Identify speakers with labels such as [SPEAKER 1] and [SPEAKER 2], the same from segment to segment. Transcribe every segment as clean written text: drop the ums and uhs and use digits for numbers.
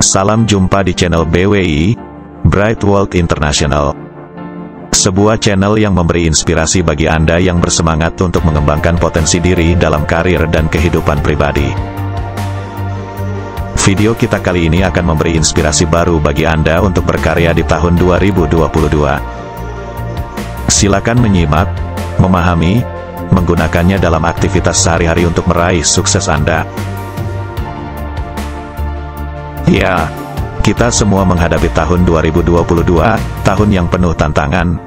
[SPEAKER 1] Salam jumpa di channel BWI, Bright World International. Sebuah channel yang memberi inspirasi bagi Anda yang bersemangat untuk mengembangkan potensi diri dalam karir dan kehidupan pribadi. Video kita kali ini akan memberi inspirasi baru bagi Anda untuk berkarya di tahun 2022. Silakan menyimak, memahami, menggunakannya dalam aktivitas sehari-hari untuk meraih sukses Anda. Ya, kita semua menghadapi tahun 2022, tahun yang penuh tantangan.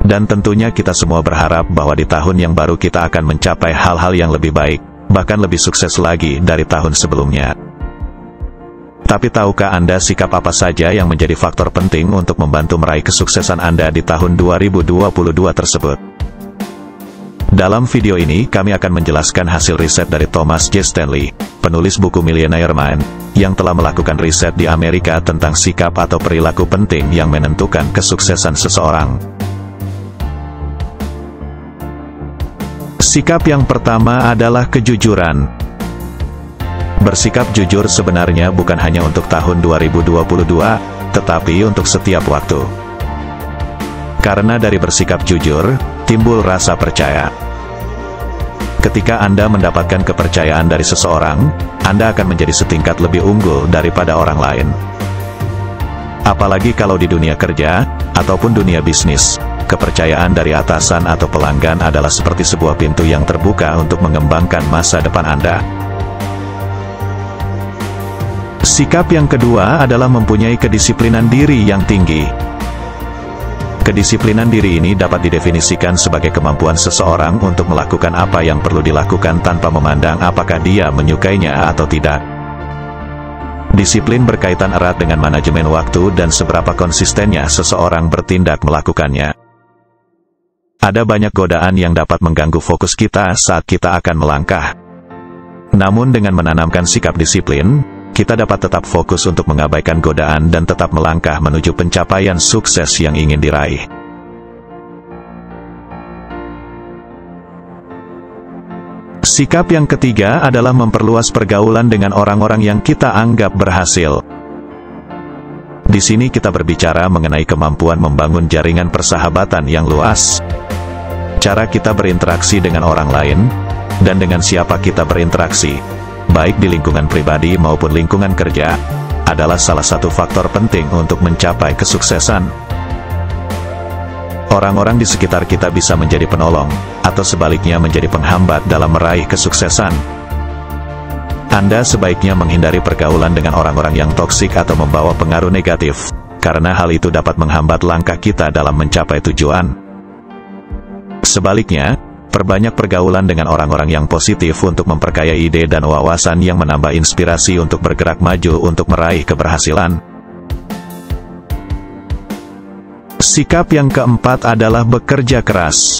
[SPEAKER 1] Dan tentunya kita semua berharap bahwa di tahun yang baru kita akan mencapai hal-hal yang lebih baik, bahkan lebih sukses lagi dari tahun sebelumnya. Tapi tahukah Anda sikap apa saja yang menjadi faktor penting untuk membantu meraih kesuksesan Anda di tahun 2022 tersebut? Dalam video ini kami akan menjelaskan hasil riset dari Thomas J. Stanley, penulis buku Millionaire Mind, yang telah melakukan riset di Amerika tentang sikap atau perilaku penting yang menentukan kesuksesan seseorang. Sikap yang pertama adalah kejujuran. Bersikap jujur sebenarnya bukan hanya untuk tahun 2022, tetapi untuk setiap waktu. Karena dari bersikap jujur, timbul rasa percaya. Ketika Anda mendapatkan kepercayaan dari seseorang, Anda akan menjadi setingkat lebih unggul daripada orang lain. Apalagi kalau di dunia kerja, ataupun dunia bisnis, kepercayaan dari atasan atau pelanggan adalah seperti sebuah pintu yang terbuka untuk mengembangkan masa depan Anda. Sikap yang kedua adalah mempunyai kedisiplinan diri yang tinggi. Kedisiplinan diri ini dapat didefinisikan sebagai kemampuan seseorang untuk melakukan apa yang perlu dilakukan tanpa memandang apakah dia menyukainya atau tidak. Disiplin berkaitan erat dengan manajemen waktu dan seberapa konsistennya seseorang bertindak melakukannya. Ada banyak godaan yang dapat mengganggu fokus kita saat kita akan melangkah. Namun dengan menanamkan sikap disiplin, kita dapat tetap fokus untuk mengabaikan godaan dan tetap melangkah menuju pencapaian sukses yang ingin diraih. Sikap yang ketiga adalah memperluas pergaulan dengan orang-orang yang kita anggap berhasil. Di sini kita berbicara mengenai kemampuan membangun jaringan persahabatan yang luas. Cara kita berinteraksi dengan orang lain, dan dengan siapa kita berinteraksi, baik di lingkungan pribadi maupun lingkungan kerja, adalah salah satu faktor penting untuk mencapai kesuksesan. Orang-orang di sekitar kita bisa menjadi penolong, atau sebaliknya menjadi penghambat dalam meraih kesuksesan. Anda sebaiknya menghindari pergaulan dengan orang-orang yang toksik atau membawa pengaruh negatif, karena hal itu dapat menghambat langkah kita dalam mencapai tujuan. Sebaliknya, perbanyak pergaulan dengan orang-orang yang positif untuk memperkaya ide dan wawasan yang menambah inspirasi untuk bergerak maju untuk meraih keberhasilan. Sikap yang keempat adalah bekerja keras.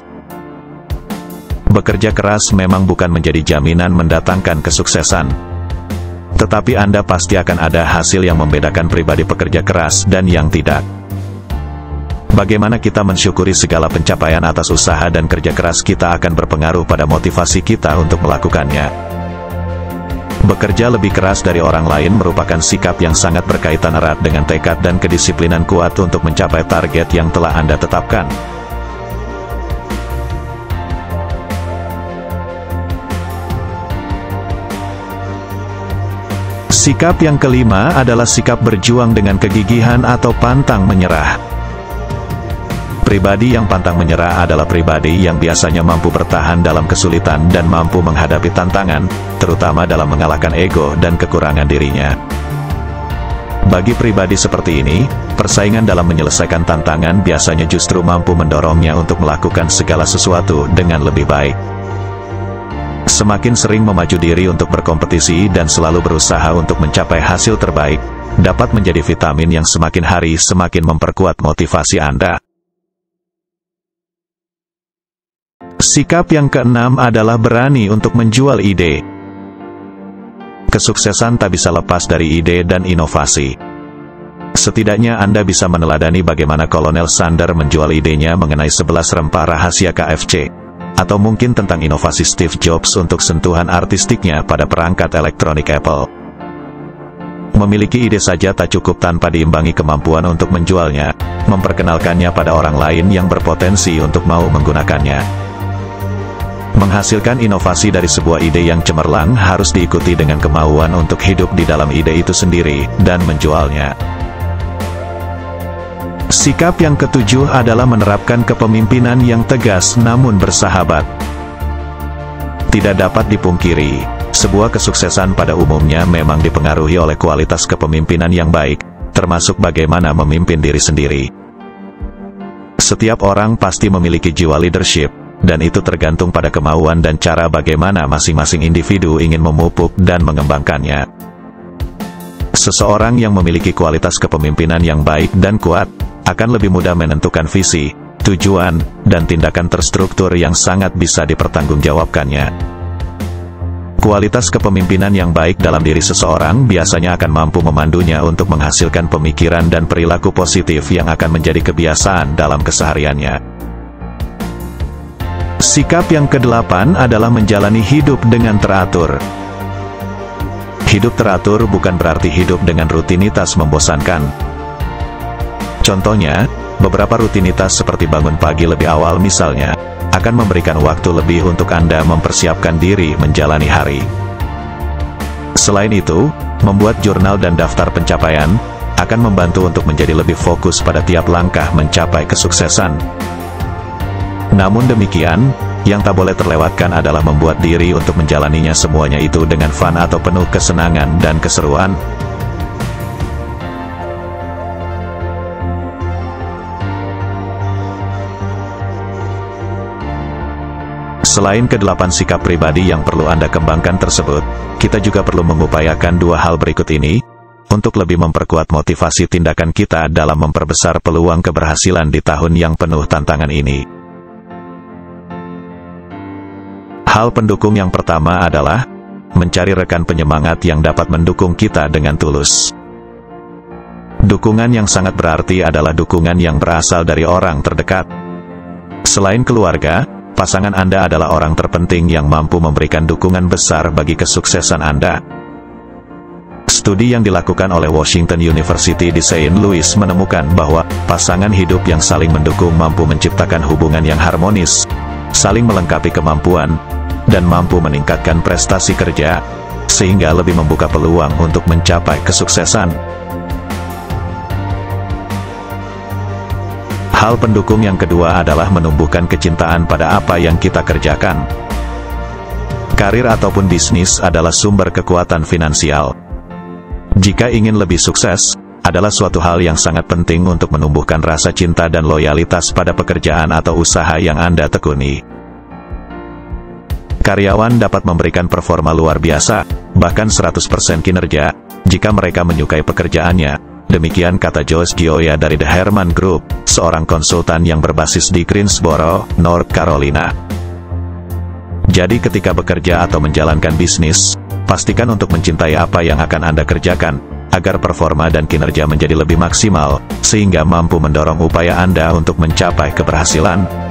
[SPEAKER 1] Bekerja keras memang bukan menjadi jaminan mendatangkan kesuksesan. Tetapi Anda pasti akan ada hasil yang membedakan pribadi pekerja keras dan yang tidak. Bagaimana kita mensyukuri segala pencapaian atas usaha dan kerja keras kita akan berpengaruh pada motivasi kita untuk melakukannya. Bekerja lebih keras dari orang lain merupakan sikap yang sangat berkaitan erat dengan tekad dan kedisiplinan kuat untuk mencapai target yang telah Anda tetapkan. Sikap yang kelima adalah sikap berjuang dengan kegigihan atau pantang menyerah. Pribadi yang pantang menyerah adalah pribadi yang biasanya mampu bertahan dalam kesulitan dan mampu menghadapi tantangan, terutama dalam mengalahkan ego dan kekurangan dirinya. Bagi pribadi seperti ini, persaingan dalam menyelesaikan tantangan biasanya justru mampu mendorongnya untuk melakukan segala sesuatu dengan lebih baik. Semakin sering memacu diri untuk berkompetisi dan selalu berusaha untuk mencapai hasil terbaik, dapat menjadi vitamin yang semakin hari semakin memperkuat motivasi Anda. Sikap yang keenam adalah berani untuk menjual ide. Kesuksesan tak bisa lepas dari ide dan inovasi. Setidaknya Anda bisa meneladani bagaimana Kolonel Sanders menjual idenya mengenai 11 rempah rahasia KFC. Atau mungkin tentang inovasi Steve Jobs untuk sentuhan artistiknya pada perangkat elektronik Apple. Memiliki ide saja tak cukup tanpa diimbangi kemampuan untuk menjualnya, memperkenalkannya pada orang lain yang berpotensi untuk mau menggunakannya. Menghasilkan inovasi dari sebuah ide yang cemerlang harus diikuti dengan kemauan untuk hidup di dalam ide itu sendiri, dan menjualnya. Sikap yang ketujuh adalah menerapkan kepemimpinan yang tegas namun bersahabat. Tidak dapat dipungkiri, sebuah kesuksesan pada umumnya memang dipengaruhi oleh kualitas kepemimpinan yang baik, termasuk bagaimana memimpin diri sendiri. Setiap orang pasti memiliki jiwa leadership, dan itu tergantung pada kemauan dan cara bagaimana masing-masing individu ingin memupuk dan mengembangkannya. Seseorang yang memiliki kualitas kepemimpinan yang baik dan kuat, akan lebih mudah menentukan visi, tujuan, dan tindakan terstruktur yang sangat bisa dipertanggungjawabkannya. Kualitas kepemimpinan yang baik dalam diri seseorang biasanya akan mampu memandunya untuk menghasilkan pemikiran dan perilaku positif yang akan menjadi kebiasaan dalam kesehariannya. Sikap yang kedelapan adalah menjalani hidup dengan teratur. Hidup teratur bukan berarti hidup dengan rutinitas membosankan. Contohnya, beberapa rutinitas seperti bangun pagi lebih awal misalnya, akan memberikan waktu lebih untuk Anda mempersiapkan diri menjalani hari. Selain itu, membuat jurnal dan daftar pencapaian, akan membantu untuk menjadi lebih fokus pada tiap langkah mencapai kesuksesan. Namun demikian, yang tak boleh terlewatkan adalah membuat diri untuk menjalaninya semuanya itu dengan fun atau penuh kesenangan dan keseruan. Selain kedelapan sikap pribadi yang perlu Anda kembangkan tersebut, kita juga perlu mengupayakan dua hal berikut ini, untuk lebih memperkuat motivasi tindakan kita dalam memperbesar peluang keberhasilan di tahun yang penuh tantangan ini. Hal pendukung yang pertama adalah, mencari rekan penyemangat yang dapat mendukung kita dengan tulus. Dukungan yang sangat berarti adalah dukungan yang berasal dari orang terdekat. Selain keluarga, pasangan Anda adalah orang terpenting yang mampu memberikan dukungan besar bagi kesuksesan Anda. Studi yang dilakukan oleh Washington University di St. Louis menemukan bahwa pasangan hidup yang saling mendukung mampu menciptakan hubungan yang harmonis, saling melengkapi kemampuan, dan mampu meningkatkan prestasi kerja, sehingga lebih membuka peluang untuk mencapai kesuksesan. Hal pendukung yang kedua adalah menumbuhkan kecintaan pada apa yang kita kerjakan. Karir ataupun bisnis adalah sumber kekuatan finansial. Jika ingin lebih sukses, adalah suatu hal yang sangat penting untuk menumbuhkan rasa cinta dan loyalitas pada pekerjaan atau usaha yang Anda tekuni. Karyawan dapat memberikan performa luar biasa, bahkan 100% kinerja, jika mereka menyukai pekerjaannya. Demikian kata Josh Gioia dari The Herman Group, seorang konsultan yang berbasis di Greensboro, North Carolina. Jadi ketika bekerja atau menjalankan bisnis, pastikan untuk mencintai apa yang akan Anda kerjakan, agar performa dan kinerja menjadi lebih maksimal, sehingga mampu mendorong upaya Anda untuk mencapai keberhasilan.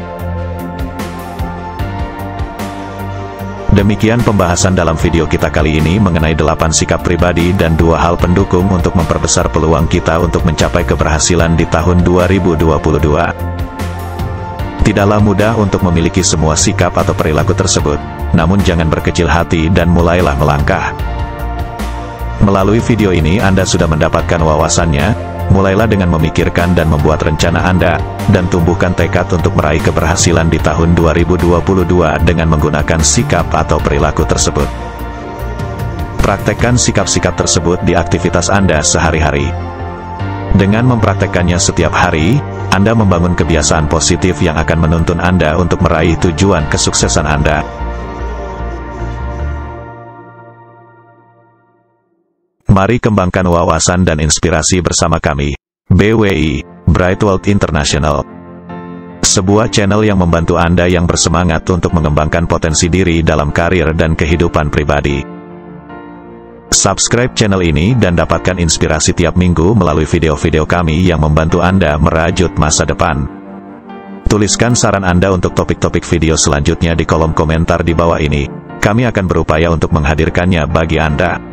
[SPEAKER 1] Demikian pembahasan dalam video kita kali ini mengenai 8 sikap pribadi dan 2 hal pendukung untuk memperbesar peluang kita untuk mencapai keberhasilan di tahun 2022. Tidaklah mudah untuk memiliki semua sikap atau perilaku tersebut, namun jangan berkecil hati dan mulailah melangkah. Melalui video ini Anda sudah mendapatkan wawasannya. Mulailah dengan memikirkan dan membuat rencana Anda, dan tumbuhkan tekad untuk meraih keberhasilan di tahun 2022 dengan menggunakan sikap atau perilaku tersebut. Praktekkan sikap-sikap tersebut di aktivitas Anda sehari-hari. Dengan mempraktekkannya setiap hari, Anda membangun kebiasaan positif yang akan menuntun Anda untuk meraih tujuan kesuksesan Anda. Mari kembangkan wawasan dan inspirasi bersama kami, BWI, Bright World International. Sebuah channel yang membantu Anda yang bersemangat untuk mengembangkan potensi diri dalam karir dan kehidupan pribadi. Subscribe channel ini dan dapatkan inspirasi tiap minggu melalui video-video kami yang membantu Anda merajut masa depan. Tuliskan saran Anda untuk topik-topik video selanjutnya di kolom komentar di bawah ini. Kami akan berupaya untuk menghadirkannya bagi Anda.